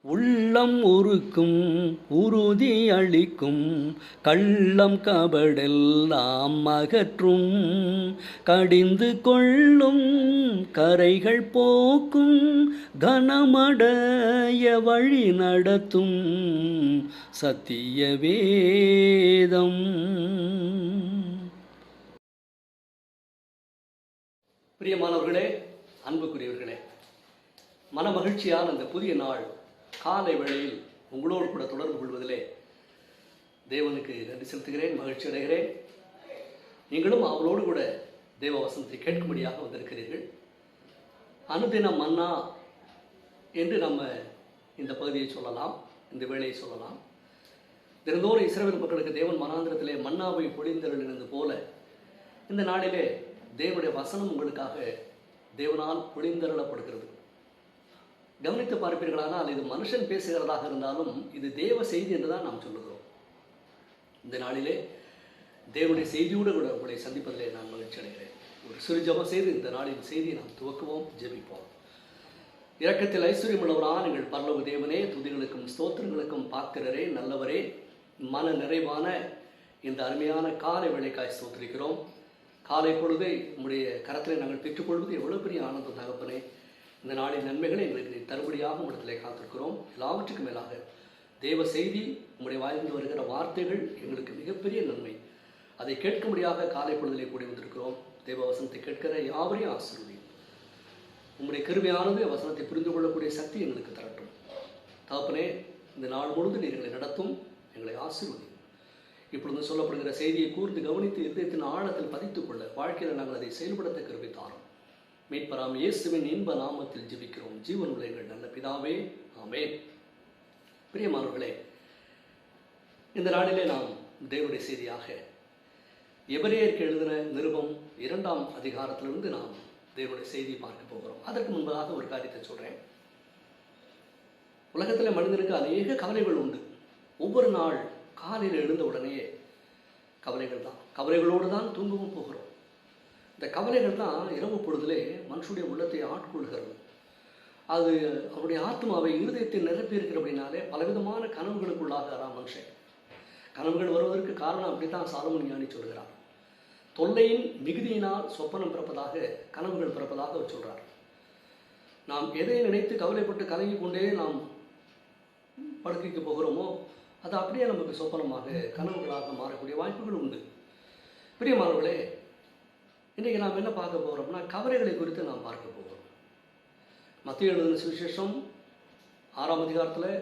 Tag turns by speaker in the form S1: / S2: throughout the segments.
S1: உள்ளம் உருக்கும் உறுதி அளிக்கும் கள்ளம் கபடெல்லாம் அகற்றும் கடிந்து கொள்ளும் கரைகள் போக்கும் கனமடைய வழி நடத்தும் சத்திய வேதம். பிரியமானவர்களே, அன்புக்குரியவர்களே, மனமகிழ்ச்சியான அந்த புதிய நாள் காலை வேளையில் உங்களோடு கூட தொடர்பு கொள்வதிலே தேவனுக்கு நன்றி செலுத்துகிறேன், மகிழ்ச்சி அடைகிறேன். நீங்களும் அவளோடு கூட தேவ வசனத்தை கேட்கும்படியாக வந்திருக்கிறீர்கள். அனுதினம் மன்னா என்று நம்ம இந்த பகுதியை சொல்லலாம், இந்த வேளையை சொல்லலாம். தினந்தோறும் இஸ்ரவேல் மக்களுக்கு தேவன் மனாந்திரத்திலே மன்னாவை பொழிந்தருளினது போல இந்த நாளிலே தேவனுடைய வசனம் உங்களுக்காக தேவனால் பொழிந்தருளப்படுகிறது. கவனித்து பார்ப்பீர்களானால் இது மனுஷன் பேசுகிறதாக இருந்தாலும் இது தேவ செய்தி என்று தான் நாம் சொல்லுகிறோம். இந்த நாளிலே தேவனுடைய செய்தியோடு கூட உங்களை சந்திப்பதிலே நான் மகிழ்ச்சி அடைகிறேன். ஒரு சிறு ஜெபம் செய்து இந்த நாளின் செய்தியை நாம் துவக்குவோம், ஜெபிப்போம். இரக்கத்தில் ஐஸ்வர்யமுள்ளவரான எங்கள் பரலோக தேவனே, துதிகளுக்கும் ஸ்தோத்திரங்களுக்கும் பாத்திரரே, நல்லவரே, மன நிறைவான இந்த அருமையான காலை வேளைக்காய் ஸ்தோத்திரிக்கிறோம். காலை பொழுதை உங்களுடைய கரத்திலே நாங்கள் பெற்றுக்கொள்வது எவ்வளவு பெரிய ஆனந்தம் தகப்பனே. இந்த நாளின் நன்மைகளை எங்களுக்கு தருபடியாக உங்களிடத்திலே காத்திருக்கிறோம். எல்லாவற்றுக்கும் மேலாக தேவ செய்தி, உங்களுடைய வாய்ந்து வருகிற வார்த்தைகள் எங்களுக்கு மிகப்பெரிய நன்மை. அதை கேட்கும்படியாக காலை பொழுதிலே கூடி வந்திருக்கிறோம். தேவ வசனத்தை கேட்கிற யாவரையும் ஆசீர்வதியும். உங்களுடைய கிருபையானது வசனத்தை புரிந்து கொள்ளக்கூடிய சக்தி எங்களுக்கு தரட்டும். தகப்பனே, இந்த நாள் முழுவதும் நீர் எங்களை நடத்தும், எங்களை ஆசீர்வதியும். இப்பொழுது சொல்லப்படுகிற செய்தியை கூர்ந்து கவனித்து இதயத்தின் ஆழத்தில் பதித்துக் கொள்ள வாழ்க்கையில் நாங்கள் அதை செயல்படுத்த கிருபை தாரும். மீட்பராம் இயேசுவின் இன்ப நாமத்தில் ஜெபிக்கிறோம் ஜீவனுள்ள எங்கள் நல்ல பிதாவே, ஆமென். பிரியமானவர்களே, இந்த நாளிலே நாம் தேவனுடைய செய்தியாக எபிரேயருக்கு எழுதின நிருபம் 2ஆம் அதிகாரத்திலிருந்து நாம் தேவனுடைய செய்தியை பார்க்க போகிறோம். அதற்கு முன்பதாக ஒரு காரியத்தை சொல்றேன். உலகத்தில் மனிதனுக்கு அநேக கவலைகள் உண்டு. ஒவ்வொரு நாள் காலையில் எழுந்த உடனே கவலைகள் தான், கவலைகளோடு தான் தூங்கவும் போகிறோம். இந்த கவலைகள் தான் இரவு பொழுதிலே மனுஷனுடைய உள்ளத்தை ஆட்கொள்கிறது. அது அவருடைய ஆத்மாவை இருதயத்தை நிரப்பி இருக்கிற அப்படின்னாலே பலவிதமான கனவுகளுக்குள்ளாகிறான் மனுஷன். கனவுகள் வருவதற்கு காரணம் அப்படித்தான் சாலமோன் ஞானி சொல்கிறார். தொல்லையின் மிகுதியினால் சொப்பனம் பிறப்பதாக, கனவுகள் பிறப்பதாக அவர் சொல்றார். நாம் எதை நினைத்து கவலைப்பட்டு கலங்கி கொண்டே நாம் படுக்கைக்கு போகிறோமோ அது அப்படியே நமக்கு சொப்பனமாக, கனவுகளாக மாறக்கூடிய வாய்ப்புகள் உண்டு. பிரியமானவர்களே, இன்றைக்கி நாம் என்ன பார்க்க போகிறோம்னா கவலைகளை குறித்து நாம் பார்க்க போகிறோம். மத்தேயு எழுதின சுவிசேஷம் 6ஆம் அதிகாரத்தில்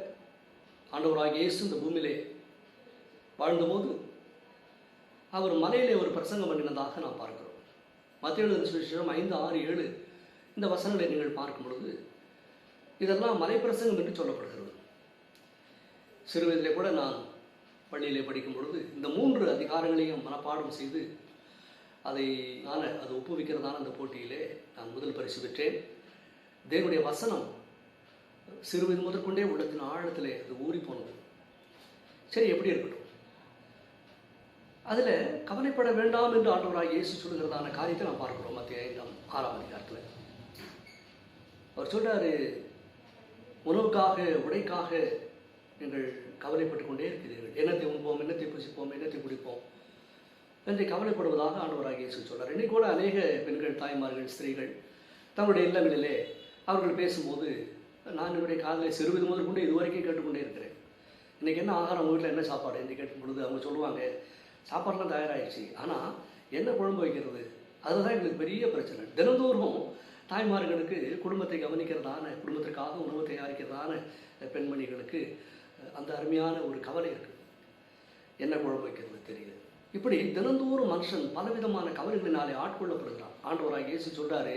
S1: ஆண்டவராகிய இயேசு இந்த பூமியிலே வாழ்ந்தபோது அவர் மலையிலே ஒரு பிரசங்கம் பண்ணினதாக நாம் பார்க்கிறோம். மத்தேயு எழுதின சுவிசேஷம் 5, 6, 7 இந்த வசனங்களை நீங்கள் பார்க்கும் பொழுது இதெல்லாம் மலை பிரசங்கம் என்று சொல்லப்படுகிறது. சிறு வயதிலே கூட நான் பள்ளியிலே படிக்கும் பொழுது இந்த 3 அதிகாரங்களையும் மனப்பாடம் செய்து அது ஒப்புவிக்கிறதான அந்த போட்டியிலே நான் முதல் பரிசு பெற்றேன். தேவனுடைய வசனம் சிறுவயது முதற்கொண்டே உள்ளத்தின் ஆழத்திலே அது ஊறி போனது. சரி, எப்படி இருக்கட்டும். அதில் கவலைப்பட வேண்டாம் என்று ஆண்டவராகிய இயேசு சொல்லுகிறதான காரியத்தை நாம் பார்க்கிறோம். மத்தேயு 6ஆம் அதிகாரத்தில் அவர் சொல்றாரு, உணவுக்காக, உடைக்காக நீங்கள் கவலைப்பட்டு கொண்டே இருக்கிறீர்கள். என்னத்தை உண்போம், என்னத்தை புசிப்போம், என்னத்தை குடிப்போம் என்று கவலைப்படுவதாக ஆண்டவராகிய இயேசு சொல்றார். இன்னைக்கு கூட அநேக பெண்கள், தாய்மார்கள், ஸ்திரீகள் தங்களுடைய இல்லங்களிலே அவர்கள் பேசும்போது நான் என்னுடைய காதலை சிறுவிது முதல் கொண்டு இதுவரைக்கும் கேட்டுக்கொண்டே இருக்கிறேன். இன்றைக்கி என்ன ஆகாரம், உங்கள் வீட்டில் என்ன சாப்பாடு என்று கேட்கும் பொழுது அவங்க சொல்லுவாங்க, சாப்பாடுலாம் தயாராகிடுச்சு, ஆனால் என்ன குழம்பு வைக்கிறது, அதுதான் எங்களுக்கு பெரிய பிரச்சனை. தினந்தோறும் தாய்மார்களுக்கு குடும்பத்தை கவனிக்கிறதான, குடும்பத்திற்காக உணவு தயாரிக்கிறதான பெண்மணிகளுக்கு அந்த அருமையான ஒரு கவலை இருக்குது. என்ன குழம்பு வைக்கிறது தெரியல. இப்படி தினந்தோறும் மனுஷன் பலவிதமான கவலைகளினாலே ஆட்கொள்ளப்படுகிறான். ஆண்டவராகிய இயேசு சொல்றாரு,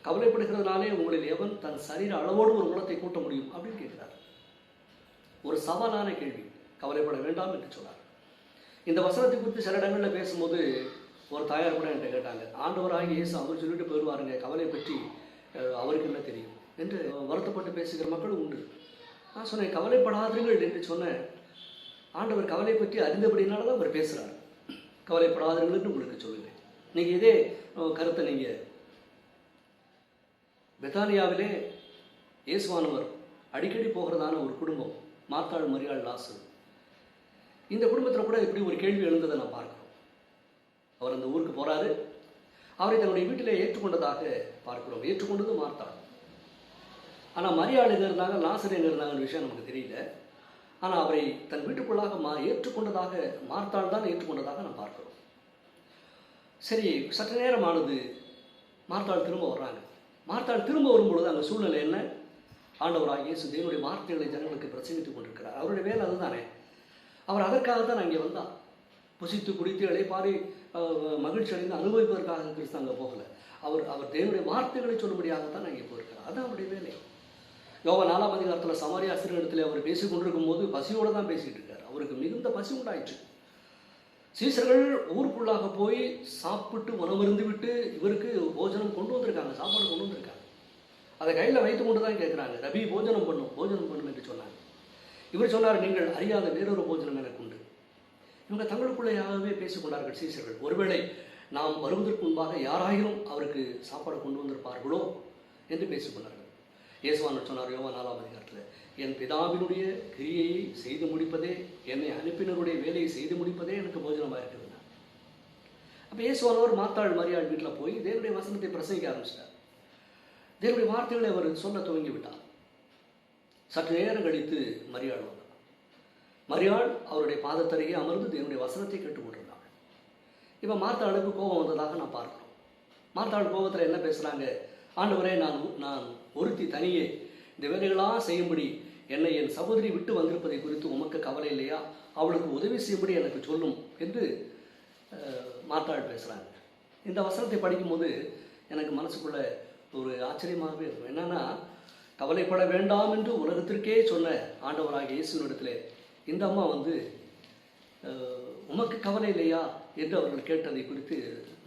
S1: கவலைப்படுகிறதுனாலே உங்களில் எவன் தன் சரீர அளவோடு ஒரு குணத்தை கூட்ட முடியும் அப்படின்னு கேட்கிறார். ஒரு சவாலான கேள்வி. கவலைப்பட வேண்டாம் என்று சொன்னார். இந்த வசனத்தை குறித்து சில இடங்களில் பேசும்போது ஒரு தாயார் கூட என்கிட்ட கேட்டாங்க, ஆண்டவராகிய இயேசு அவர் சொல்லிட்டு போயிடுவாருங்க, கவலை பற்றி அவருக்கு என்ன தெரியும் என்று வருத்தப்பட்டு பேசுகிற மக்களும் உண்டு. நான் சொன்னேன், கவலைப்படாதீர்கள் என்று சொன்னேன். ஆண்டவர் கவலை பற்றி அறிந்தபடினால தான் அவர் பேசுகிறார். கவலைப்படாதீர்கள் என்று உங்களுக்கு சொல்லுங்கள். நீங்கள் இதே கருத்தை நீங்கள் பெத்தானியாவிலே இயேசுவானவர் அடிக்கடி போகிறதான ஒரு குடும்பம், மார்த்தாள், மரியாள், லாசரு. இந்த குடும்பத்தில் கூட இப்படி ஒரு கேள்வி எழுந்ததை நான் பார்க்கிறோம். அவர் அந்த ஊருக்கு போகிறாரு. அவரை தன்னுடைய வீட்டிலே ஏற்றுக்கொண்டதாக பார்க்கிறோம். ஏற்றுக்கொண்டது மார்த்தாள். ஆனால் மரியாள் எங்கே இருந்தாங்க, லாசர் எங்கே இருந்தாங்கன்ற விஷயம் நமக்கு தெரியல. ஆனால் அவரை தன் வீட்டுக்குள்ளாக ஏற்றுக்கொண்டதாக மார்த்தாள் தான் ஏற்றுக்கொண்டதாக நாம் பார்க்கிறோம். சரி, சற்று நேரமானது. மார்த்தாள் திரும்ப வர்றாங்க. மார்த்தாள் திரும்ப வரும்பொழுது அங்கே சூழ்நிலை என்ன? ஆண்டவராகிய இயேசு தேவனுடைய வார்த்தைகளை ஜனங்களுக்கு பிரசங்கித்துக் கொண்டிருக்கிறார். அவருடைய வேலை அதுதானே. அவர் அதற்காகத்தான் அங்கே வந்தார். புசித்து குடித்து இளைப்பாரி மகிழ்ச்சி அடைந்து அனுபவிப்பதற்காக கிறிஸ்து அங்கே போகலை. அவர் தேவனுடைய வார்த்தைகளை சொல்லும்படியாகத்தான் அங்கே போயிருக்கிறார். அதுதான் அவருடைய வேலை. யோவான் 4ஆம் அதிகாரத்தில் சமாரியா ஸ்திரீயிடத்தில் அவர் பேசிக் கொண்டிருக்கும் போது பசியோடு தான் பேசிகிட்டு இருக்கார். அவருக்கு மிகுந்த பசி உண்டாயிற்று. சீசர்கள் ஊருக்குள்ளாக போய் சாப்பிட்டு மனமிருந்து விட்டு இவருக்கு போஜனம் கொண்டு வந்திருக்காங்க, சாப்பாடு கொண்டு வந்திருக்காங்க. அதை கையில் வைத்து கொண்டு தான் கேட்குறாங்க, ரபி போஜனம் பண்ணும் என்று சொன்னாங்க. இவர் சொன்னார், நீங்கள் அறியாத வேறொரு போஜனம் எனக்கு உண்டு. இவங்க தங்களுக்குள்ளேயாகவே பேசிக்கொண்டார்கள் சீசர்கள். ஒருவேளை நாம் வருவதற்கு முன்பாக யாராயிலும் அவருக்கு சாப்பாடு கொண்டு வந்திருப்பார்களோ என்று பேசிக்கொண்டார்கள். இயேசுவானவர் சொன்னார் யோவான் 4ஆம் அதிகாரத்தில், என் பிதாவினுடைய கிரியையை செய்து முடிப்பதே, என்னை அனுப்பினருடைய வேலையை செய்து முடிப்பதே எனக்கு போஜனமாக இருக்குதுங்க. அப்போ இயேசுவானவர் மார்த்தாள், மரியாள் வீட்டில் போய் தேவனுடைய வசனத்தை பிரசங்கிக்க ஆரம்பிச்சிட்டார். தேவனுடைய வார்த்தைகளை அவர் சொல்ல துவங்கி விட்டார். சற்று நேரம் கழித்து மரியாள் வந்தார். மரியாள் அவருடைய பாதத்தருகே அமர்ந்து தேவனுடைய வசனத்தை கேட்டுக்கொண்டிருந்தாள். இப்போ மார்த்தாளுக்கு கோபம் வந்ததாக நான் பார்க்கிறோம். மார்த்தாள் கோபத்தில் என்ன பேசுகிறாங்க? ஆண்டவரே, நான் ஒருத்தி தனியே இந்த வேலைகளாக செய்யும்படி என்னை என் சகோதரி விட்டு வந்திருப்பதை குறித்து உமக்கு கவலை இல்லையா? அவளுக்கு உதவி செய்யும்படி எனக்கு சொல்லும் என்று மார்த்தாள் பேசுகிறாங்க. இந்த வசனத்தை படிக்கும்போது எனக்கு மனசுக்குள்ள ஒரு ஆச்சரியமாகவே இருக்கும். என்னன்னா, கவலைப்பட வேண்டாம் என்று உலகத்திற்கே சொன்ன ஆண்டவராகிய இயேசுவினிடத்தில் இந்த அம்மா உமக்கு கவலை இல்லையா என்று அவர்கள் கேட்டதை குறித்து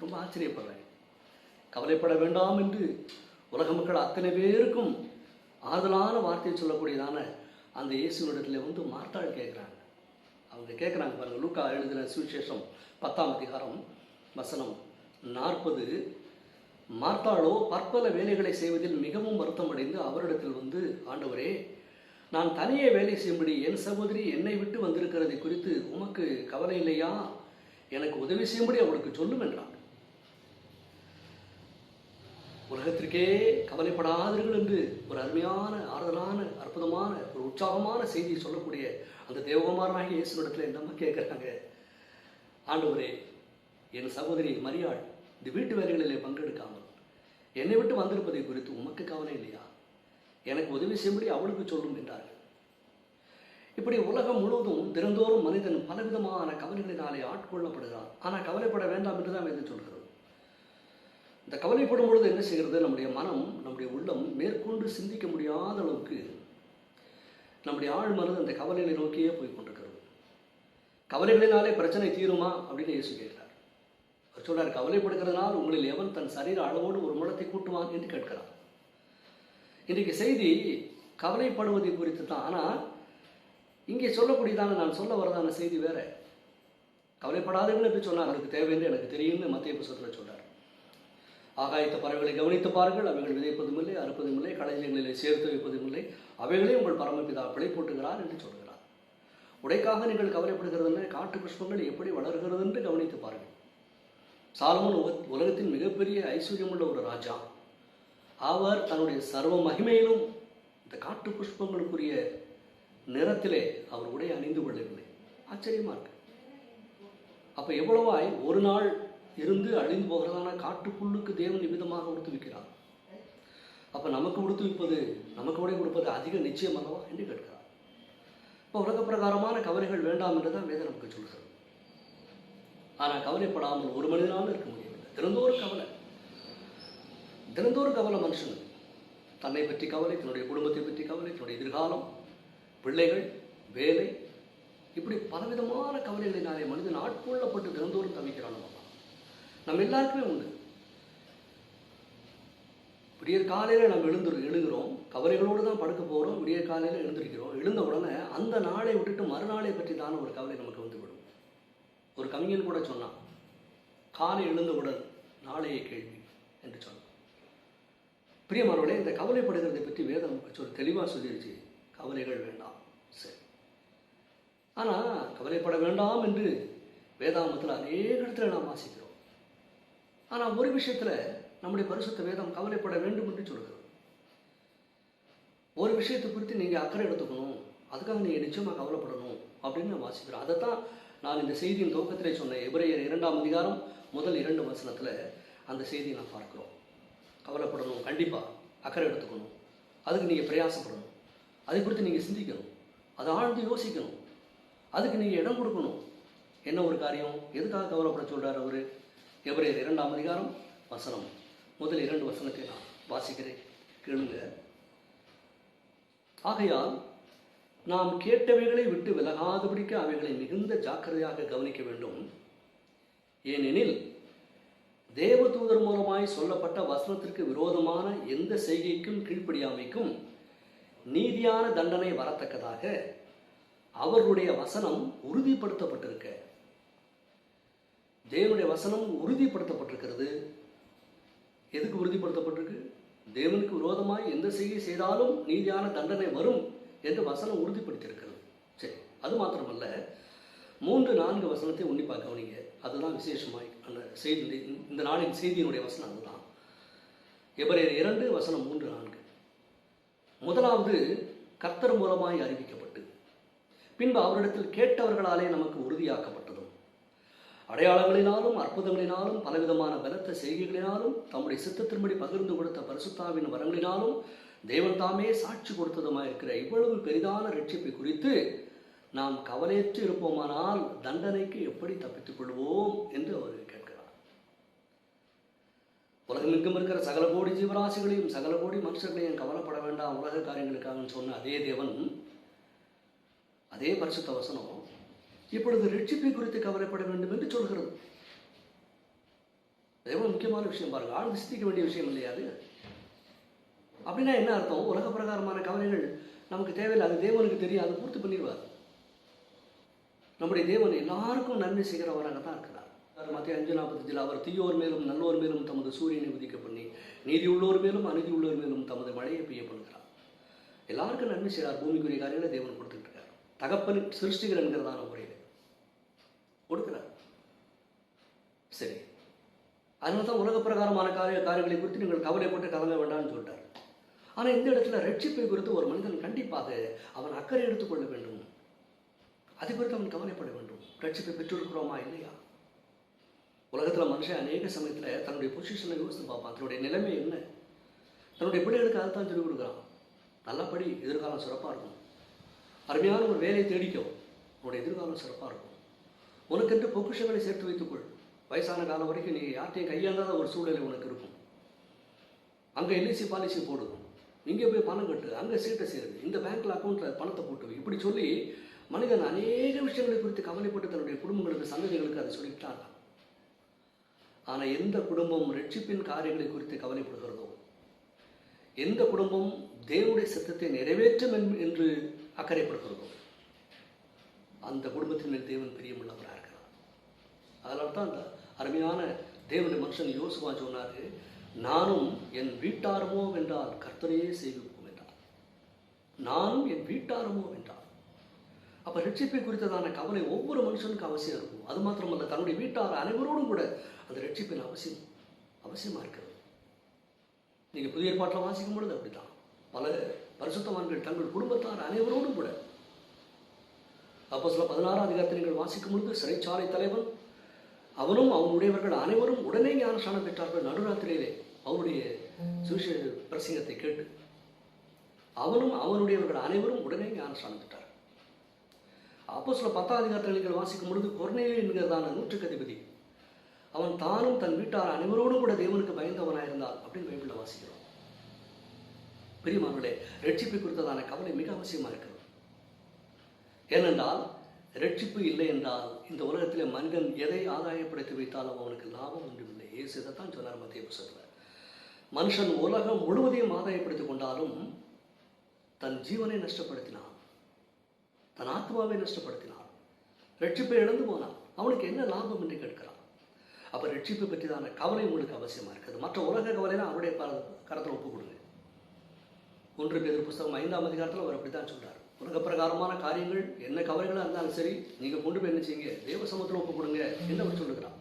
S1: ரொம்ப ஆச்சரியப்படுறாங்க. கவலைப்பட வேண்டாம் என்று உலக மக்கள் அத்தனை பேருக்கும் ஆறுதலான வார்த்தையை சொல்லக்கூடியதான அந்த இயேசுவினிடத்தில் மார்த்தாள் கேட்குறாங்க. அவங்க கேட்குறாங்க பாருங்கள். லூக்கா எழுதின சுவிசேஷம் 10ஆம் அதிகாரம் வசனம் 40. மார்த்தாளோ பற்பல வேலைகளை செய்வதில் மிகவும் வருத்தம் அடைந்து அவரிடத்தில் ஆண்டவரே, நான் தனியே வேலை செய்யும்படி என் சகோதரி என்னை விட்டு வந்திருக்கிறதை குறித்து உமக்கு கவலை இல்லையா? எனக்கு உதவி செய்யும்படி அவளுக்கு சொல்லும் என்றான். உலகத்திற்கே கவலைப்படாதீர்கள் என்று ஒரு அருமையான, ஆறுதலான, அற்புதமான, ஒரு உற்சாகமான செய்தியை சொல்லக்கூடிய அந்த தேவகுமாரனாகிய இயேசுவிடத்தில் என்னம்மா கேட்குறாங்க, ஆண்டவரே, என் சகோதரி மரியாள் இந்த வீட்டு வேலைகளிலே பங்கெடுக்காமல் என்னை விட்டு வந்திருப்பதை குறித்து உமக்கு கவலை இல்லையா? எனக்கு உதவி செய்யும்படி அவளுக்கு சொல்லும் என்றார்கள். இப்படி உலகம் முழுவதும் தினந்தோறும் மனிதன் பலவிதமான கவலைகளினாலே ஆட்கொள்ளப்படுகிறான். ஆனால் கவலைப்பட வேண்டாம் என்று தான் வேதம் சொல்கிறது. இந்த கவலைப்படும் பொழுது என்ன செய்கிறது? நம்முடைய மனம், நம்முடைய உள்ளம் மேற்கொண்டு சிந்திக்க முடியாத அளவுக்கு நம்முடைய ஆழ் மனது அந்த கவலைகளை நோக்கியே போய் கொண்டிருக்கிறது. கவலைகளினாலே பிரச்சனை தீருமா அப்படின்னு இயேசு கேட்கிறார். அவர் சொல்றார், கவலைப்படுகிறதுனால் உங்களில் எவன் தன் சரீர அளவோடு ஒரு முழத்தை கூட்டுவான் என்று கேட்கிறார். இன்றைக்கு செய்தி கவலைப்படுவதை குறித்து தான். ஆனால் இங்கே சொல்லக்கூடியதான, நான் சொல்ல வரதான செய்தி வேற. கவலைப்படாதீர்கள் என்று சொன்னார். அவருக்கு தேவை என்று எனக்கு தெரியும்னு மத்திய புத்தகத்தில் சொல்றார். ஆகாயத்த பறவைகளை கவனித்து பாருங்கள், அவைகள் விதைப்பதும் இல்லை, அறுப்பதும் இல்லை, களஞ்சியங்களிலே சேர்த்து வைப்பதும் இல்லை, அவைகளே உங்கள் பரமபிதா பிழை போட்டுகிறார் என்று சொல்கிறார். உடைக்காக நீங்கள் கவலைப்படுகிறதுன்னு காட்டு புஷ்பங்கள் எப்படி வளர்கிறது என்று கவனித்து பாருங்கள். சாலமோன் உலகத்தின் மிகப்பெரிய ஐஸ்வர்யமுள்ள ஒரு ராஜா. அவர் தன்னுடைய சர்வ மகிமையிலும் இந்த காட்டு புஷ்பங்களுக்குரிய நிறத்திலே அவர் உடை அணிந்து கொள்ளவில்லை. ஆச்சரியமா இருக்கு. அப்ப எவ்வளவாய் ஒரு நாள் இருந்து அழிந்து போகிறதான காட்டுப்புல்லுக்கு தேவன் நிமிதமாக உடுத்து வைக்கிறார். அப்ப நமக்கு உடுத்து வைப்பது, நமக்கு உடை கொடுப்பது அதிக நிச்சயம் அல்லவா என்று கேட்கிறார். இப்போ உலக பிரகாரமான கவலைகள் வேண்டாம் என்றுதான் வேதம் நமக்கு சொல்கிறது. ஆனால் கவலைப்படாமல் ஒரு மனிதனாலும் இருக்க முடியவில்லை. தினந்தோறும் கவலை மனுஷனுக்கு. தன்னை பற்றி கவலை, தன்னுடைய குடும்பத்தை பற்றி கவலை, தன்னுடைய எதிர்காலம், பிள்ளைகள், வேலை, இப்படி பலவிதமான கவலைகளினாலே மனிதன் ஆட்கொள்ளப்பட்டு தினந்தோறும் தவிக்கிறான். நம்ம எல்லாருக்குமே உண்டு. விடியற் காலையில் நம்ம எழுகிறோம், கவலைகளோடு தான் படுக்க போகிறோம். விடியற் காலையில் எழுந்திருக்கிறோம். எழுந்த உடனே அந்த நாளை விட்டுட்டு மறுநாளை பற்றி தான ஒரு கவலை நமக்கு வந்துவிடும். ஒரு கவிஞன் கூட சொன்னான், காலை எழுந்தவுடன் நாளைய கேள்வி என்று சொன்னான். பிரியமானவர்களே, இந்த கவலைப்படுகிறதை பற்றி வேதம் நமக்கு தெளிவாக சொல்லிடுச்சு. கவலைகள் வேண்டாம். சரி, ஆனால் கவலைப்பட வேண்டாம் என்று வேதாமத்தில் அநேக இடத்துல நாம் வாசிக்கிறோம். ஆனால் ஒரு விஷயத்தில் நம்முடைய பரிசுத்த வேதம் கவலைப்பட வேண்டும் என்று சொல்கிறது. ஒரு விஷயத்தை குறித்து நீங்கள் அக்கறை எடுத்துக்கணும், அதுக்காக நீங்கள் நிச்சயமாக கவலைப்படணும் அப்படின்னு நான் வாசிக்கிறோம். அதைத்தான் நான் இந்த செய்தியின் துவக்கத்திலே சொன்னேன். எபிரேயர் 2ஆம் அதிகாரம் முதல் 2 வசனத்தில் அந்த செய்தியை நான் பார்க்குறோம். கவலைப்படணும், கண்டிப்பாக அக்கறை எடுத்துக்கணும், அதுக்கு நீங்கள் பிரயாசப்படணும், அதை குறித்து நீங்கள் சிந்திக்கணும், அதை ஆழ்ந்து யோசிக்கணும், அதுக்கு நீங்கள் இடம் கொடுக்கணும். என்ன ஒரு காரியம், எதுக்காக கவலைப்பட சொல்கிறார் அவர்? எபிரேயர் 2ஆம் அதிகாரம் வசனம் முதல் 2 வசனத்தை நான் வாசிக்கிறேன், கேளுங்க. ஆகையால் நாம் கேட்டவைகளை விட்டு விலகாதபடிக்கு அவைகளை மிகுந்த ஜாக்கிரதையாக கவனிக்க வேண்டும். ஏனெனில் தேவதூதர் மூலமாய் சொல்லப்பட்ட வசனத்திற்கு விரோதமான எந்த செய்கைக்கும் கீழ்ப்படியாமைக்கும் நீதியான தண்டனை வரத்தக்கதாக அவர்களுடைய வசனம் உறுதிப்படுத்தப்பட்டிருக்க. தேவனுடைய வசனம் உறுதிப்படுத்தப்பட்டிருக்கிறது. எதுக்கு உறுதிப்படுத்தப்பட்டிருக்கு? தேவனுக்கு விரோதமாய் எந்த செய்கை செய்தாலும் நீதியான தண்டனை வரும் என்று வசனம் உறுதிப்படுத்தியிருக்கிறது. சரி, அது மாத்திரமல்ல, 3-4 வசனத்தை உன்னிப்பாக கவனிங்க. அதுதான் விசேஷமாய் அந்த செய்தி, இந்த நாளின் செய்தியினுடைய வசனம் அதுதான். எபிரேயர் 2 வசனம் 3-4. முதலாவது கர்த்தர் மூலமாய் அறிவிக்கப்பட்டு, பின்பு அவரிடத்தில் கேட்டவர்களாலே நமக்கு உறுதியாக்கப்பட்டதும், அடையாளங்களினாலும் அற்புதங்களினாலும் பலவிதமான பலத்த செய்கைகளினாலும் தம்முடைய சித்தத்தின்படி பகிர்ந்து கொடுத்த பரிசுத்தாவின் வரங்களினாலும் தேவன் தாமே சாட்சி கொடுத்ததுமாக இருக்கிற இவ்வளவு பெரிதான ரட்சிப்பை குறித்து நாம் கவலையற்று இருப்போமானால் தண்டனைக்கு எப்படி தப்பித்துக் கொள்வோம் என்று அவர் கேட்கிறார். உலகமெங்கும் இருக்கிற சகல கோடி ஜீவராசிகளையும் சகல கோடி மனுஷர்களையும் கவலைப்பட வேண்டாம் உலக காரியங்களுக்காக சொன்ன அதே தேவன், அதே பரிசுத்த வசனம் இப்பொழுது ரட்சிப்பை குறித்து கவலைப்பட வேண்டும் என்று சொல்கிறது. எவ்வளவு முக்கியமான விஷயம் பாருங்க, ஆழ்ந்து சிந்திக்க வேண்டிய விஷயம் இல்லையா அது? அப்படின்னா என்ன அர்த்தம்? உலக பிரகாரமான கவலைகள் நமக்கு தேவையில்லை, அது தேவனுக்கு தெரியும், அதை பூர்த்தி பண்ணிடுவார். நம்முடைய தேவன் எல்லாருக்கும் நன்மை செய்கிறவராக தான் இருக்கிறார். மத்திய 5:45 அவர் தீயோர் மேலும் நல்லோர் மேலும் தமது சூரியனை உதிக்க பண்ணி நீதி உள்ளோர் மேலும் அநீதி உள்ளோர் மேலும் தமது மழையை பெய்ய பண்ணுகிறார். எல்லாருக்கும் நன்மை செய்கிறார். பூமிக்குரிய காரியங்களை தேவன் கொடுத்துட்டு இருக்கார். தகப்பன் சிருஷ்டிகர் என்கிறதான முறையில் கொடுக்கிறார். சரி, அதனால தான் உலக பிரகாரமான காரியங்களை குறித்து நீங்கள் கவலைப்பட்டு கலங்க வேண்டாம்னு சொல்லிட்டார். ஆனால் இந்த இடத்துல ரட்சிப்பை குறித்து ஒரு மனிதன் கண்டிப்பாக அவன் அக்கறை எடுத்துக்கொள்ள வேண்டும். அதை குறித்து அவன் கவலைப்பட வேண்டும். ரட்சிப்பை பெற்றிருக்கிறோமா இல்லையா? உலகத்தில் மனுஷன் அநேக சமயத்தில் தன்னுடைய பொசிஷனை யோசித்து பார்ப்பான். தன்னுடைய நிலைமை என்ன, தன்னுடைய பிள்ளைகளுக்கு அதைத்தான் சொல்லிக் கொடுக்குறான். நல்லபடி, எதிர்காலம் சிறப்பாக இருக்கும். அருமையான ஒரு வேலையை தேடிக்கோ, உன்னுடைய எதிர்காலம் சிறப்பாக இருக்கும். உனக்கென்று பொக்கிஷங்களை சேர்த்து வைத்துக்கொள். வயசான காலம் வரைக்கும் நீ யார்ட்டையும் கையாண்டாத ஒரு சூழ்நிலை உனக்கு இருக்கும். அங்கே எல்ஐசி பாலிசி போடுது, இங்கே போய் பணம் கட்டு, அங்கே சீட்டை சேருது, இந்த பேங்க்கில் அக்கௌண்ட்டில் பணத்தை போட்டு, இப்படி சொல்லி மனிதன் அநேக விஷயங்களை குறித்து கவலைப்பட்டு தன்னுடைய குடும்பங்களுக்கு சந்ததிகளுக்கு அதை சொல்லிட்டாங்க. ஆனால் எந்த குடும்பம் ரட்சிப்பின் காரியங்களை குறித்து கவலைப்படுகிறதோ, எந்த குடும்பம் தேவனுடைய சத்தத்தை நிறைவேற்றும் என்று அக்கறைப்படுகிறதோ, அந்த குடும்பத்தின் மேல் தேவன் பிரியமுள்ளவராக இருக்கிறார். அதனால தான் அந்த அருமையான தேவனுடைய மனுஷன் யோசுவா சொன்னார், நானும் என் வீட்டாரமோ வென்றால் கர்த்தரையே சேவிப்போம் என்றார். நானும் என் வீட்டாரமோ வென்றார். அப்போ ரட்சிப்பை குறித்ததான கவலை ஒவ்வொரு மனுஷனுக்கும் அவசியம் இருக்கும். அது மாத்திரமல்ல, தன்னுடைய வீட்டார் அனைவரோடும் கூட அந்த ரட்சிப்பின் அவசியமாக இருக்கிறது. நீங்கள் புதிய ஏற்பாட்டில் வாசிக்கும் பொழுது அப்படித்தான் பல பரிசுத்தவான்கள் தங்கள் குடும்பத்தார் அனைவரோடும் கூட. அப்போஸ்தலர் 16ஆம் அதிகாரத்தை நீங்கள் வாசிக்கும் பொழுது சிறைச்சாலை தலைவன் அவனும் அவனுடையவர்கள் அனைவரும் உடனே ஞானஸ்நானம் பெற்றார்கள். நடுராத்திரியிலே அவனுடைய சுவிசேஷ பிரசங்கத்தை கேட்டு அவனும் அவனுடையவர்கள் அனைவரும் உடனே ஞானஸ்நானம் பெற்றார்கள். அப்போஸ்தலர் 10ஆம் அதிகாரத்தை நீங்கள் வாசிக்கும் பொழுது கொர்நேலியு என்கிறதான நூற்றுக்கு அதிபதி அவன் தானும் தன் வீட்டார் அனைவரோடும் கூட தேவனுக்கு பயந்தவனாயிருந்தான் அப்படின்னு பைபிளில் வாசிக்கிறோம். பிரியமானவர்களே, ரட்சிப்பை குறித்ததான கவலை மிக அவசியமாக இருக்கிறது. ஏனென்றால் ரட்சிப்பு இல்லை என்றால் இந்த உலகத்தில் மனிதன் எதை ஆதாயப்படுத்தி வைத்தாலும் அவனுக்கு லாபம் ஒன்றுமில்லை. இயேசு இதைத்தான் சொன்னார் மத்திய புத்தகத்தில். மனுஷன் உலகம் முழுவதையும் ஆதாயப்படுத்திக் கொண்டாலும் தன் ஜீவனை நஷ்டப்படுத்தினான், தன் ஆத்மாவை நஷ்டப்படுத்தினான், ரட்சிப்பை இழந்து போனான், அவனுக்கு என்ன லாபம் என்று கேட்கிறான். அப்போ ரட்சிப்பை பற்றிதான கவலை உங்களுக்கு அவசியமாக இருக்குது. மற்ற உலக கவலைனா அவருடைய கரத்தில் ஒப்பு கொடுங்க. 1 பேதுரு புஸ்தகம் 5ஆம் அதிகாரத்தில் அவர் அப்படி தான் சொல்கிறார். உலக பிரகாரமான காரியங்கள் என்ன கவலைகளாக இருந்தாலும் சரி, நீங்கள் கொண்டு போய் என்ன செய்யுங்க, தேவ சமூகத்தில் ஒப்பு கொடுங்க என்று அவர் சொல்லுகிறார்.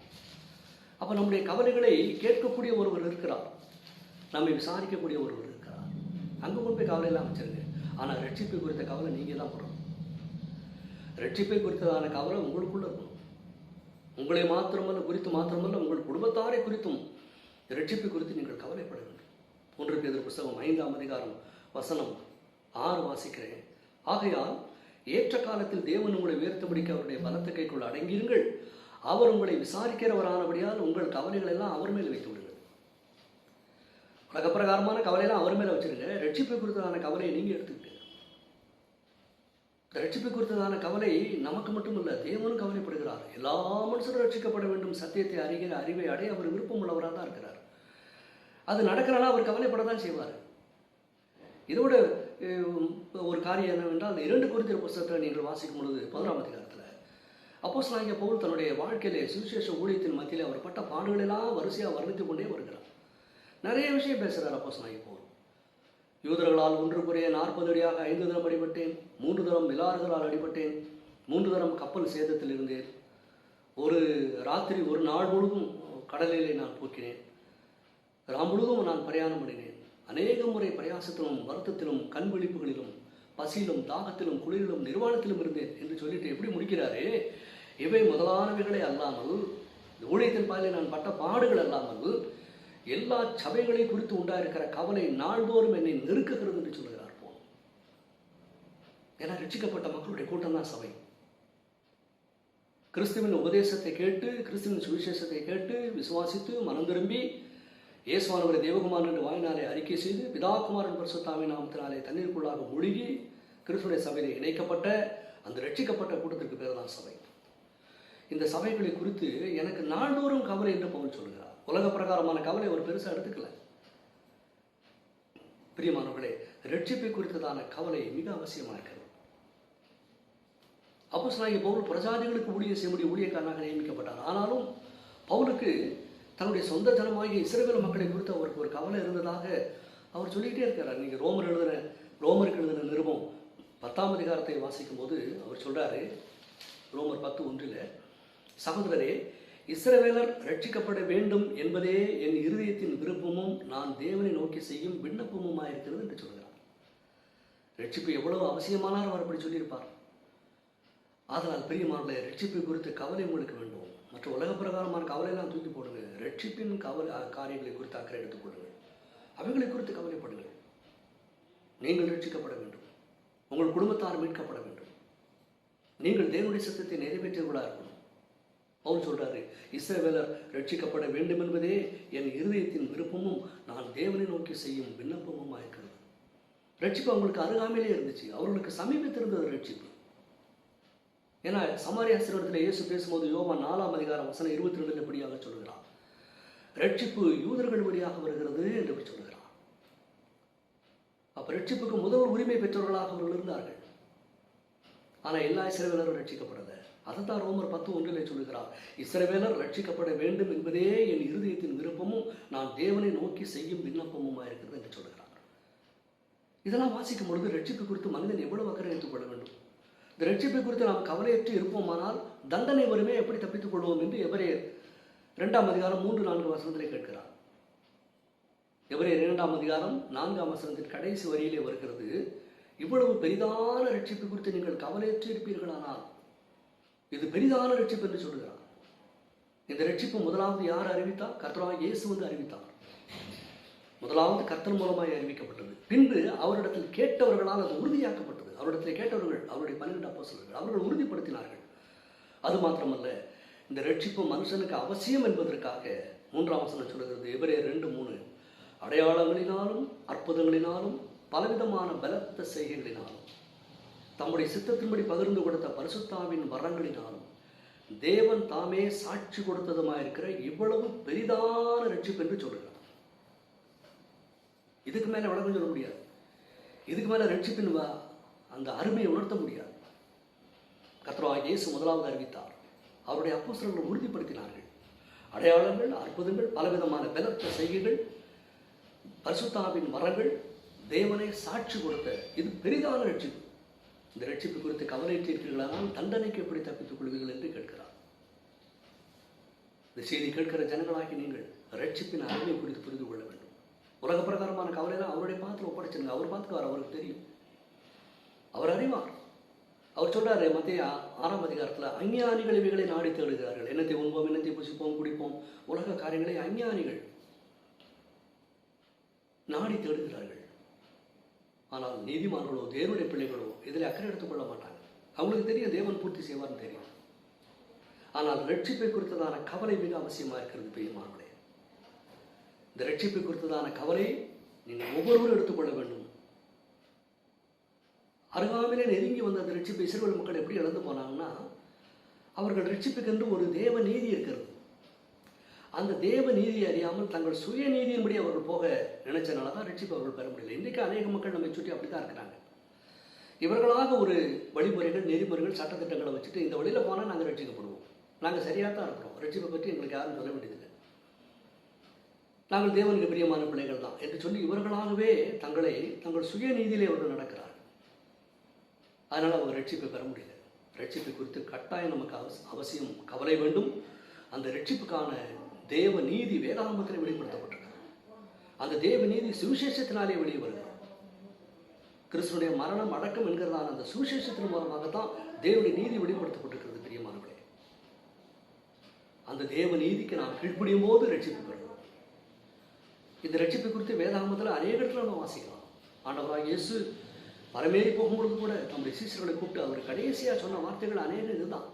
S1: அப்போ நம்முடைய கவலைகளை கேட்கக்கூடிய ஒருவர் இருக்கிறார், நம்மை விசாரிக்கக்கூடிய ஒருவர் இருக்கிறார். அங்கே கொண்டு போய் கவலையெல்லாம் வச்சிருங்க. ஆனால் ரட்சிப்பை குறித்த கவலை நீங்கள் தான் படணும். ரட்சிப்பை குறித்ததான கவலை உங்களுக்குள்ள இருக்கணும். உங்களை மாத்திரமல்ல உங்கள் குடும்பத்தாரை குறித்தும் ரட்சிப்பை குறித்து நீங்கள் கவலைப்பட வேண்டும். 1 பேதுரு புஸ்தகம் 5ஆம் அதிகாரம் வசனம் 6 வாசிக்கிறேன். ஆகையால் ஏற்ற காலத்தில் தேவன் உங்களை உயர்த்தபடிக்க அவருடைய பலத்த கைக்குள் அடங்கியிருங்கள். அவர் உங்களை விசாரிக்கிறவரானபடியால் உங்கள் கவலைகள் எல்லாம் அவர் மேல் வைத்து விடுங்கள். உலகப்பிரகாரமான கவலையெல்லாம் அவர் மேலே வச்சிருங்க. ரட்சிப்பை குறித்ததான கவலையை நீங்கள் எடுத்துக்கிட்டு, ரட்சிப்பை குறித்ததான கவலை நமக்கு மட்டும் இல்லை, தேவனும் கவலைப்படுகிறார். எல்லா மனுஷரும் ரட்சிக்கப்பட வேண்டும், சத்தியத்தை அறிகிற அறிவை அடைய அவர் விருப்பம் உள்ளவராக தான் இருக்கிறார். அது நடக்கிறனா அவர் கவலைப்பட தான் செய்வார். இதோட ஒரு காரியம் என்னவென்றால், 2 கொரிந்தியர் புஸ்தகத்தை நீங்கள் வாசிக்கும் பொழுது 11ஆம் அதிகாரத்தில் அப்போஸ்தலனாகிய பவுல் தன்னுடைய வாழ்க்கையிலே சுவிசேஷ ஊழியத்தின் மத்தியிலே அவர் பட்ட பாடுகளெல்லாம் வரிசையாக வர்ணித்து கொண்டே வருகிறார். நிறைய விஷயம் பேசுகிறார் அப்போஸ்தலனாகிய பவுல். யூதர்களால் 1 குறைய 40 அடியாக 5 தரம் அடிபட்டேன், 3 தரம் மிலாறுகளால் அடிபட்டேன், 3 தரம் கப்பல் சேதத்தில் இருந்தேன், ஒரு ராத்திரி ஒரு நாள் முழுதும் கடலிலே நான் போக்கினேன், முழுதும் நான் பிரயாணம் பண்ணினேன், அநேக முறை பிரயாசத்திலும் வருத்தத்திலும் கண் விழிப்புகளிலும் பசியிலும் தாகத்திலும் குளிரிலும் நிர்வாணத்திலும் இருந்தேன் என்று சொல்லிட்டு எப்படி முடிக்கிறாரே, இவை முதலானவைகளே அல்லாமல், ஊழியத்தின் பாதையில் நான் பட்ட பாடுகள் அல்லாமல் எல்லா சபைகளை குறித்து உண்டாயிருக்கிற கவலை நாள்தோறும் என்னை நெருக்குகிறது என்று சொல்லுகிறார் போல். ஏன்னா ரட்சிக்கப்பட்ட மக்களுடைய கூட்டம் தான் சபை. கிறிஸ்துவின் உபதேசத்தை கேட்டு, கிறிஸ்துவின் சுவிசேஷத்தை கேட்டு விசுவாசித்து மனம் திரும்பி இயேசுவானவரை தேவகுமாரன் என்று வாயினாலே அறிக்கை செய்து பிதாகுமாரன் பரிசுத்தாவின் நாமத்தினாலே தண்ணீருக்குள்ளாக மூழ்கி கிறிஸ்துடைய சபையிலே இணைக்கப்பட்ட அந்த ரட்சிக்கப்பட்ட கூட்டத்திற்கு பேர் தான் சபை. இந்த சபைகளை குறித்து எனக்கு நாள்தோறும் கவலை என்று பவுல் சொல்கிறார். உலக பிரகாரமான கவலை ஒரு பெருசாக எடுத்துக்கல. பிரியமானவர்களே, ரட்சிப்பை குறித்ததான கவலை மிக அவசியமாக இருக்கிறது. அப்போஸ்தலனாகிய பவுல் பிரஜாதிகளுக்கு ஊழியம் செய்ய ஊழியக்காரனாக நியமிக்கப்பட்டார். ஆனாலும் பவுலுக்கு தன்னுடைய சொந்த ஜனமாகிய இஸ்ரவேல் மக்களை குறித்து அவருக்கு ஒரு கவலை இருந்ததாக அவர் சொல்லிகிட்டே இருக்கிறார். நீங்கள் ரோமருக்கு எழுதின நிருபம் 10ஆம் அதிகாரத்தை வாசிக்கும் போது அவர் சொல்றாரு, ரோமர் 10:1, சகோதரரே, இஸ்ரவேலர் ரட்சிக்கப்பட வேண்டும் என்பதே என் இருதயத்தின் விருப்பமும் நான் தேவனை நோக்கி செய்யும் விண்ணப்பமுமாயிருக்கிறது என்று சொல்கிறார். ரட்சிப்பு எவ்வளவு அவசியமானார் அவர் அப்படி சொல்லியிருப்பார். அதனால் பிரியமானவர்களே, ரட்சிப்பை குறித்து கவலை உங்களுக்கு வேண்டும். மற்ற உலக பிரகாரமான கவலையெல்லாம் தூக்கி போடுங்க. ரட்சிப்பின் காரியங்களை குறித்து அக்கறை எடுத்துக்கொள்ளுங்கள். அவைகளை குறித்து கவலைப்படுங்கள். நீங்கள் ரட்சிக்கப்பட வேண்டும், உங்கள் குடும்பத்தார் மீட்கப்பட வேண்டும், நீங்கள் தேவனுடைய சத்தத்தை நிறைவேற்றியவர்களாக இருக்கணும். பவுல் சொல்றாரு, இஸ்ரவேலர் ரட்சிக்கப்பட வேண்டும் என்பதே என் இருதயத்தின் விருப்பமும் நான் தேவனை நோக்கி செய்யும் விண்ணப்பமும் இருக்கிறது. ரட்சிப்பு அவங்களுக்கு அருகாமையிலே இருந்துச்சு, அவர்களுக்கு சமீபத்திருந்தது ரட்சிப்பு. ஏன்னா சமாரியா ஸ்திரீயிடத்தில் இயேசு பேசும்போது யோவான் 4ஆம் அதிகாரம் வசனம் 22 இப்படியாக சொல்கிறார், ரட்சிப்பு யூதர்கள் வழியாக வருகிறது என்று சொல்கிறார். அப்ப ரட்சிப்புக்கு முதல் உரிமை பெற்றவர்களாக அவர்கள் இருந்தார்கள். ஆனால் எல்லா இஸ்ரவேலரும் ரட்சிக்கப்படல. அதைத்தான் ரோமர் 10:1 சொல்லுகிறார், இஸ்ரவேலர் ரட்சிக்கப்பட வேண்டும் என்பதே என் இருதயத்தின் விருப்பமும் நான் தேவனை நோக்கி செய்யும் விண்ணப்பமுமா இருக்கிறது என்று சொல்லுகிறார். இதெல்லாம் வாசிக்கும் பொழுது ரட்சிப்பு குறித்து மனிதன் எவ்வளவு அக்கறை எடுத்துக்கொள்ள வேண்டும். இந்த ரட்சிப்பை குறித்து நாம் கவலையற்று இருப்போமானால் தண்டனை வருமே எப்படி தப்பித்துக் கொள்வோம் என்று எபிரேயர் 2ஆம் அதிகாரம் 3-4 வசனத்திலே கேட்கிறார். எபிரேயர் 2ஆம் அதிகாரம் 4ஆம் வசனத்தின் கடைசி வரியிலே வருகிறது, இவ்வளவு பெரிதான ரட்சிப்பு குறித்து நீங்கள் கவலையற்று இருப்பீர்களானால் இது பெரிதான ரட்சிப்பு என்று சொல்கிறார். இந்த ரட்சிப்பு முதலாவது யார் அறிவித்தார்? கர்த்தராகிய இயேசு வந்து அறிவித்தார். முதலாவது கர்த்தர் மூலமாய் அறிவிக்கப்பட்டது. பின்பு அவரிடத்தில் கேட்டவர்களால் அது உறுதியாக்கப்பட்டது. அவரிடத்தில் கேட்டவர்கள் அவருடைய 12 அப்போஸ்தலர்கள் அவர்கள் உறுதிப்படுத்தினார்கள். அது மாத்திரமல்ல, இந்த ரட்சிப்பு மனுஷனுக்கு அவசியம் என்பதற்காக 3ஆம் வசனம் சொல்கிறது, எபிரேயர் 2:3, அடையாளங்களினாலும் அற்புதங்களினாலும் பலவிதமான பலத்த செய்கைகளினாலும் தம்முடைய சித்தத்தின்படி பகிர்ந்து கொடுத்த பரிசுத்தாவின் வரங்களினாலும் தேவன் தாமே சாட்சி கொடுத்ததுமாயிருக்கிற இவ்வளவு பெரிதான ரட்சிப்பு என்று சொல்கிறார். இதுக்கு மேல விளக்கம் சொல்ல முடியாது. இதுக்கு மேல ரட்சிப்பின் அந்த அருமையை உணர்த்த முடியாது. கர்த்தராகிய இயேசு முதலாவது அறிவித்தார், அவருடைய அப்போஸ்தலர்கள் உறுதிப்படுத்தினார்கள். அடையாளங்கள், அற்புதங்கள், பலவிதமான பலத்த செய்கைகள், பரிசுத்தாவின் வரங்கள் தேவனை சாட்சி கொடுத்த இது பெரிதான ரட்சிப்பு. இந்த ரட்சிப்பு குறித்து கவலையற்றிருக்கிறீர்களானால் தண்டனைக்கு எப்படி தப்பித்துக் கொள்வீர்கள் என்று கேட்கிறார். இந்த செய்தி கேட்கிற ஜனங்களாகி நீங்கள் ரட்சிப்பின் அருமை குறித்து புரிந்து கொள்ள வேண்டும். உலக பிரகாரமான கவலையெல்லாம் அவருடைய பாத்திரம் ஒப்படைச்சிருங்க. அவர் பார்த்துக்குவார், அவருக்கு தெரியும், அவர் அறிவார். அவர் சொல்றாரு மத்திய 6ஆம் அதிகாரத்தில், அஞ்ஞானிகள் இவைகளை நாடி தேடுகிறார்கள். என்னத்தை உண்போம், என்னத்தை புசிப்போம், குடிப்போம், உலக காரியங்களை அஞ்ஞானிகள் நாடி தேடுகிறார்கள். ஆனால் நீதிமான்களோ தேவனுடைய பிள்ளைகளோ இதில் அக்கறை எடுத்துக்கொள்ள மாட்டாங்க. அவங்களுக்கு தெரியும் தேவன் பூர்த்தி செய்வார்னு தெரியும். ஆனால் ரட்சிப்பை குறித்ததான கவலை மிக அவசியமாக இருக்கிறது பிரியமானவர்களே. இந்த ரட்சிப்பை குறித்ததான கவலை நீங்கள் ஒவ்வொருவரும் எடுத்துக்கொள்ள வேண்டும். அருகாமையிலே நெருங்கி வந்த அந்த ரட்சிப்பை இஸ்ரவேல் மக்கள் எப்படி இழந்து போனாங்கன்னா, அவர்கள் ரட்சிப்புக்கென்று ஒரு தேவ நீதி இருக்கிறது. அந்த தேவ நீதியை அறியாமல் தங்கள் சுய நீதியின்படி அவர்கள் போக நினைச்சனால தான் ரட்சிப்பு அவர்கள் பெற முடியல. இன்றைக்கு அநேக மக்கள் நம்மை சுற்றி அப்படி தான் இருக்கிறாங்க. இவர்களாக ஒரு வழிமுறைகள், நெறிமுறைகள், சட்டத்திட்டங்களை வச்சுட்டு இந்த வழியில் போனால் நாங்கள் ரட்சிக்கப்படுவோம், நாங்கள் சரியாக தான் இருக்கிறோம், ரட்சிப்பை பற்றி எங்களுக்கு யாரும் சொல்ல வேண்டியதில்லை, நாங்கள் தேவனுக்கு பிரியமான பிள்ளைகள் தான் என்று சொல்லி இவர்களாகவே தங்கள் சுய நீதியிலே அவர்கள் நடக்கிறார்கள். அதனால் அவங்க ரட்சிப்பை பெற முடியல. ரட்சிப்பை குறித்து கட்டாயம் நமக்கு அவசியம் கவலை வேண்டும். அந்த ரட்சிப்புக்கான தேவ நீதி வேதாகமத்தில் வெளிப்படுத்தப்பட்டிருக்கிறது. அந்த தேவ நீதி சுவிசேஷத்தினாலே வெளியே வருகிறது. கிறிஸ்துடைய மரணம், அடக்கம் என்கிறதான அந்த சுவிசேஷத்தின் மூலமாகத்தான் தேவனுடைய நீதி வெளிப்படுத்தப்பட்டிருக்கிறது பிரியமானவர்களே. அந்த தேவ நீதிக்கு நாம் கீழ்ப்படியும் போது ரட்சிப்பு பெறுகிறோம். இந்த ரட்சிப்பை குறித்து வேதாகமத்தில் அநேக இடத்துல நம்ம வாசிக்கலாம். ஆண்டவராக இயேசு பரமேறி போகும்பொழுது கூட தம்முடைய சீசர்களை கூப்பிட்டு அவர் கடைசியாக சொன்ன வார்த்தைகள் அநேக இதுதான்.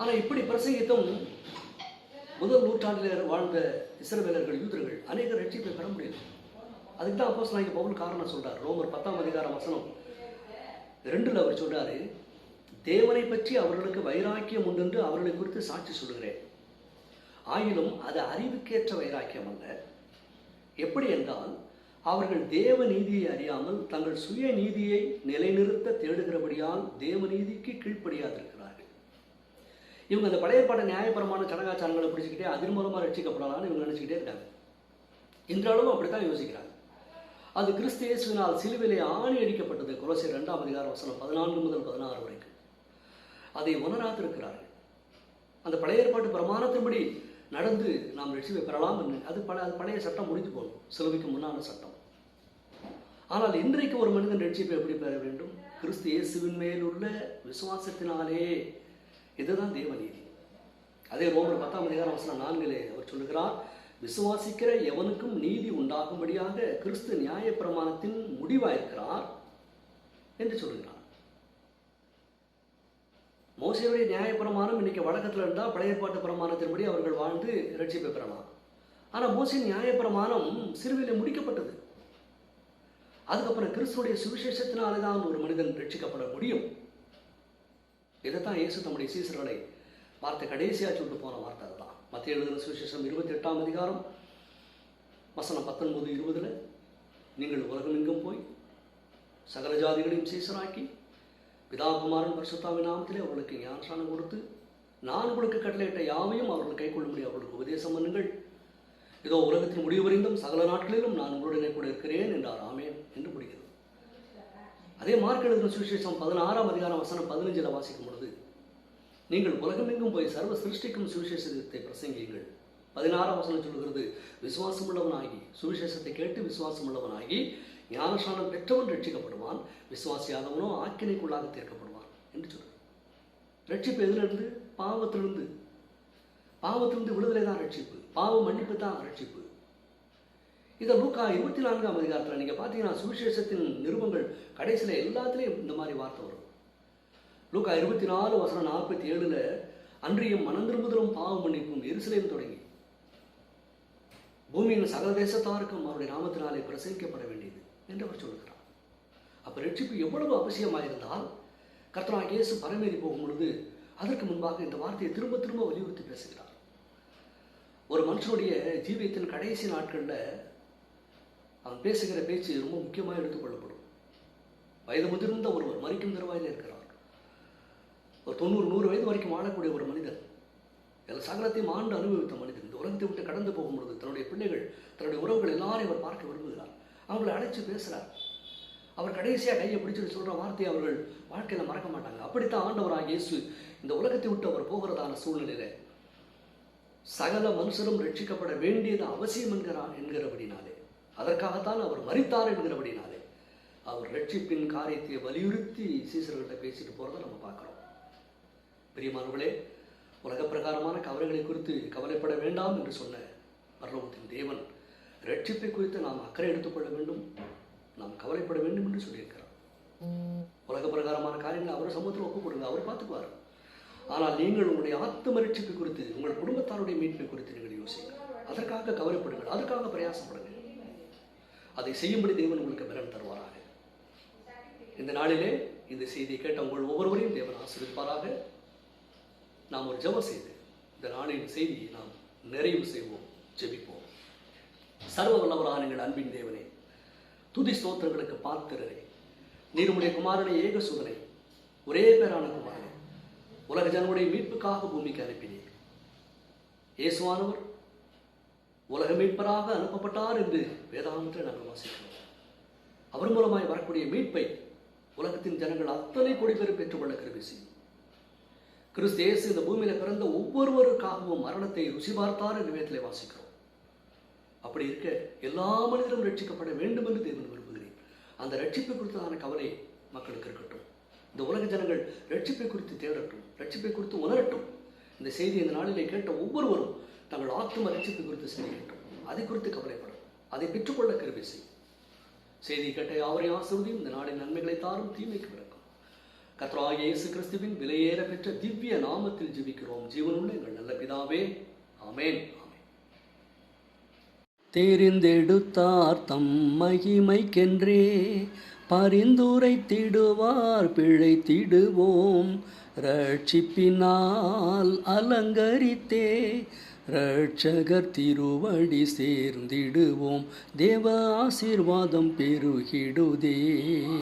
S1: ஆனால் இப்படி பிரசங்கித்தும் முதல் நூற்றாண்டில் வாழ்ந்த இஸ்ரவேலர்கள், யூதர்கள் அநேக ரட்சிப்பை பெற முடியல. அதுக்கு தான் அப்போஸ்தலனாகிய பவுல் காரணம் சொல்றார். ரோமர் 10ஆம் அதிகாரம் வசனம் 2 அவர் சொல்றாரு, தேவனை பற்றி அவர்களுக்கு வைராக்கியம் உண்டென்று அவர்களை குறித்து சாட்சி சொல்லுகிறேன். ஆயினும் அது அறிவுக்கேற்ற வைராக்கியம் அல்ல. எப்படி என்றால், அவர்கள் தேவ நீதியை அறியாமல் தங்கள் சுய நீதியை நிலைநிறுத்த தேடுகிறபடியால் தேவ நீதிக்கு கீழ்ப்படியாதிருக்கிறார்கள். இவங்க அந்த பழைய பாட நியாயபரமான சடங்காச்சாரங்களை பிடிச்சிக்கிட்டே அதன் மூலமாக ரட்சிக்கப்படலாம்னு இவங்க நினச்சிக்கிட்டே இருக்காங்க. இன்றளவும் அப்படித்தான் யோசிக்கிறாங்க. அது கிறிஸ்து இயேசுவினால் சிலுவிலே ஆணி அடிக்கப்பட்டது. கொலோசியர் 2ஆம் அதிகாரம் வசனம் 14 முதல் 16 வரைக்கும். அதை உணராதிருக்கிறார்கள். அந்த பழைய ஏற்பாட்டு பிரமாணத்தின்படி நடந்து நாம் ரட்சிப்பை பெறலாம் என்று அது பழைய சட்டம் முடிஞ்சு போகணும், சிலுவைக்கு முன்னான சட்டம். ஆனால் இன்றைக்கு ஒரு மனிதன் ரட்சிப்பை எப்படி பெற வேண்டும்? கிறிஸ்து இயேசுவின் மேல் உள்ள விசுவாசத்தினாலே. இதுதான் தேவநீதி. அதே ரோமர் 10ஆம் அதிகாரம் வசனம் 4 அவர் சொல்லுகிறார், விசுவாசிக்கிற எவனுக்கும் நீதி உண்டாகும்படியாக கிறிஸ்து நியாயப்பிரமாணத்தின் முடிவாயிருக்கிறார் என்று சொல்லுகிறார். மோசேயுடைய நியாயப்பிரமாணம் இன்னைக்கு வழக்கத்தில் இருந்தால் பழைய ஏற்பாட்டு பிரமாணத்தின்படி அவர்கள் வாழ்ந்து ரட்சிப்பை பெறலாம். ஆனால் மோசேயின் நியாயப்பிரமாணம் சிலுவையிலே முடிக்கப்பட்டது. அதுக்கப்புறம் கிறிஸ்துடைய சுவிசேஷத்தினாலே தான் ஒரு மனிதன் ரட்சிக்கப்பட முடியும். இதைத்தான் இயேசு தம்முடைய சீசர்களை பார்த்து கடைசியாக சொல்லிட்டு போன வார்த்தை அதுதான். மத்திய எழுதின சுவிசேஷம் 28ஆம் அதிகாரம் வசனம் 19-20 நீங்கள் உலகமெங்கும் போய் சகல ஜாதிகளையும் சீசராக்கி பிதாகுமாரன் பரிசுத்தாவின் நாமத்திலே அவர்களுக்கு ஞானஸ்நானம் கொடுத்து நான் உங்களுக்கு கட்டளையிட்ட யாவையும் அவர்கள் கைக்கொள்ளும்படி அவர்களுக்கு உபதேசம் பண்ணுங்கள். இதோ உலகத்தின் முடிவறிந்தும் சகல நாட்களிலும் நான் உங்களுடனே கூட இருக்கிறேன் என்றார். ஆமேன் என்று முடிகிறது. அதே மார்க் எழுதின சுவிசேஷம் 16ஆம் அதிகாரம் வசனம் 15 வாசிக்கும் பொழுது நீங்கள் உலகமெங்கும் போய் சர்வ சிருஷ்டிக்கும் சுவிசேஷத்தை பிரசங்கியுங்கள். 16ஆம் வசனம் சொல்கிறது, விசுவாசம் உள்ளவனாகி சுவிசேஷத்தை கேட்டு விசுவாசம் உள்ளவனாகி ஞானஸ்நானம் பெற்றவன் ரட்சிக்கப்படுவான், விசுவாசியாதவனோ ஆக்கினைக்குள்ளாக தீர்க்கப்படுவான் என்று சொல்றார். ரட்சிப்பு எதிலிருந்து? பாவத்திலிருந்து. பாவத்திலிருந்து விடுதலை தான் ரட்சிப்பு. பாவ மன்னிப்பு தான் ரட்சிப்பு. இதை லூக்கா 24ஆம் அதிகாரத்தில் நீங்கள் பார்த்தீங்கன்னா சுவிசேஷத்தின் நிருபங்கள் கடைசியில் எல்லாத்துலேயும் இந்த மாதிரி வார்த்தை வரும். லூக்கா 24 வசனம் 47 அன்றியும் மனந்திரும்புதலும் பாவ மன்னிப்பும் எருசலேம் தொடங்கி பூமியின் சகல தேசத்தாருக்கும் அவருடைய நாமத்தினாலே பிரசங்கிக்கப்பட வேண்டியது என்று அவர் சொல்கிறார். அப்போ ரட்சிப்பு எவ்வளவு அவசியமாக இருந்தால் கர்த்தராகிய இயேசு பரமேறி போகும் பொழுது அதற்கு முன்பாக இந்த வார்த்தையை திரும்ப திரும்ப வலியுறுத்தி பேசுகிறார். ஒரு மனுஷனுடைய ஜீவியத்தின் கடைசி நாட்களில் அவன் பேசுகிற பேச்சு ரொம்ப முக்கியமாக எடுத்துக்கொள்ளப்படும். வயது முதிர்ந்த ஒருவர் மரிக்கும் தருவாயில் இருக்கிறார். ஒரு 90-100 வயது வரைக்கும் வாழக்கூடிய ஒரு மனிதர், எல்லா சகலத்தையும் அனுபவித்த மனிதன் இந்த உலகத்தை விட்டு கடந்து போகும்பொழுது தன்னுடைய பிள்ளைகள், தன்னுடைய உறவுகள் எல்லாரையும் அவர் பார்க்க விரும்புகிறார். அவங்களை அழைச்சி பேசுகிறார். அவர் கடைசியாக கையை பிடிச்சிட்டு சொல்கிற வார்த்தையை அவர்கள் வாழ்க்கையில் மறக்க மாட்டாங்க. அப்படித்தான் ஆண்டவராக இயேசு இந்த உலகத்தை விட்டு அவர் போகிறதான சூழ்நிலையில் சகல மனுஷரும் ரட்சிக்கப்பட வேண்டியது அவசியம் என்கிறபடினாலே, அதற்காகத்தான் அவர் மரித்தார் என்கிறபடினாலே அவர் ரட்சிப்பின் காரியத்தை வலியுறுத்தி சீசர்கள்ட்ட பேசிட்டு போகிறத நம்ம பார்க்குறோம். பிரியமானவர்களே, உலக பிரகாரமான கவலைகளை குறித்து கவலைப்பட வேண்டாம் என்று சொன்ன பரலோகத்தின் தேவன் ரட்சிப்பை குறித்து நாம் அக்கறை எடுத்துக்கொள்ள வேண்டும், நாம் கவலைப்பட வேண்டும் என்று சொல்லியிருக்கிறார். உலக பிரகாரமான காரியங்களை அவர் சமூகத்தில் ஒப்புக் கொடுங்க, அவர் பார்த்துக்குவார். ஆனால் நீங்கள் உங்களுடைய ஆத்ம ரட்சிப்பை குறித்து, உங்கள் குடும்பத்தாருடைய மீட்பை குறித்து நீங்கள் யோசிங்க, அதற்காக கவலைப்படுங்கள், அதற்காக பிரயாசப்படுங்கள். அதை செய்யும்படி தேவன் உங்களுக்கு பலன் தருவாராக. இந்த நாளிலே இந்த செய்தியை கேட்ட உங்கள் ஒவ்வொருவரையும் தேவன் ஆசீர்வதிப்பாராக. நாம் ஒரு ஜெபம் செய்து இந்த நாளின் செய்தியை நாம் நிறைவு செய்வோம், ஜெபிப்போம். சர்வ வல்லவரான எங்கள் அன்பின் தேவனே, துதி ஸ்தோத்திரங்களுக்கு பாத்திரரே, நீர் உம்முடைய குமாரனை ஏகசுதனை, ஒரே பேரான குமாரனை உலக ஜனங்களுடைய மீட்புக்காக பூமிக்கு அனுப்பினீர். இயேசுவானவர் உலக மீட்பராக அனுப்பப்பட்டார் என்று வேதாகமத்தில் நாங்கள் வாசிக்கிறோம். அவர் மூலமாய் வரக்கூடிய மீட்பை உலகத்தின் ஜனங்கள் அத்தனை கோடி பேர் பெற்றுக்கொள்ள கிருபை செய்யும். கிறிஸ்து இயேசு இந்த பூமியில பிறந்த ஒவ்வொருவருக்காகவும் மரணத்தை ருசி பார்த்தார் என்று வேதத்திலே வாசிக்கிறோம். அப்படி இருக்க எல்லா மனிதரும் ரட்சிக்கப்பட வேண்டும் என்று தேவன் விரும்புகிறேன். அந்த ரட்சிப்பை குறித்தான கவலை மக்களுக்கு இருக்கட்டும். இந்த உலக ஜனங்கள் ரட்சிப்பை குறித்து தேடட்டும், ரட்சிப்பை குறித்து உணரட்டும். இந்த செய்தி இந்த நாளிலே கேட்ட ஒவ்வொருவரும் தங்கள் ஆத்ம ரட்சிப்பை குறித்து சிந்திக்கட்டும், அதை குறித்து கவலைப்படும், அதை பெற்றுக்கொள்ள கிருபை செய்யும். செய்தி கேட்ட யாவரையும் ஆசீர்வதியும். இந்த நாளின் நன்மைகளை தாரும், தீமைக்கு விளக்கும். கர்த்தராகிய இயேசு கிறிஸ்துவின் விலையேற பெற்ற திவ்ய நாமத்தில் ஜெபிக்கிறோம் ஜீவனுள்ள எங்கள் நல்ல பிதாவே, ஆமென். தெரிந்தெடுத்தார் தம் மகிமைக்கென்றே பரிந்துரைத்திடுவார் பிழைத்திடுவோம். ரட்சிப்பினால் அலங்கரித்தே ரட்சகர் திருவடி சேர்ந்திடுவோம். தேவ ஆசீர்வாதம் பெருகிடுதே.